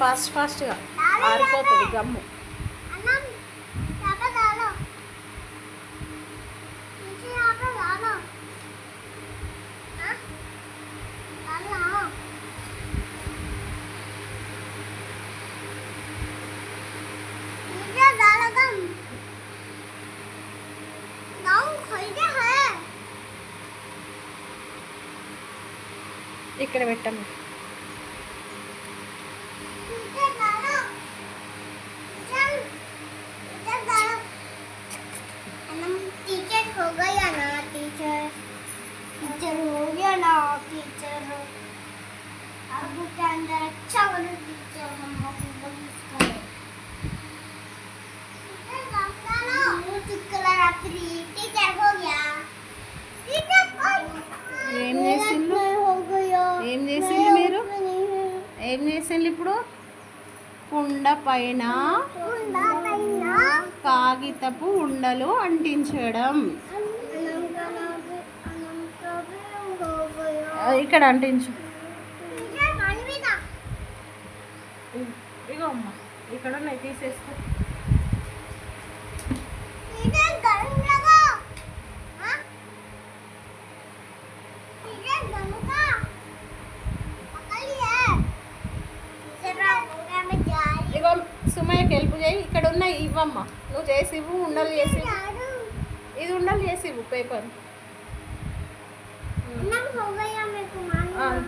ఫాస్ట్గా ఆరిపోతుంది గమ్ము. ఇక్కడ పెట్టండి. टीचर हो गया ना टीचर टीचर हो गया ना टीचर अब के अंदर अच्छा वाला टीचर हम लोग करें टीचर हो गया ఏం చేసిండ్రు మీరు? ఏం చేసిండ్రు ఇప్పుడు? కుండ పైన కాగితపు ఉండలు అంటించడం. ఇక్కడ అంటించు. ఇగో అమ్మ ఇక్కడ ఉన్నాయి, తీసేసుకో. ఇగో సుమయ్యకి హెల్ప్ చేయి. ఇక్కడ ఉన్నాయి ఇవ్వమ్మ, నువ్వు చేసి ఇవ్వు. ఉండలు చేసి ఇది ఉండలు చేసి ఇవ్వు పేపర్.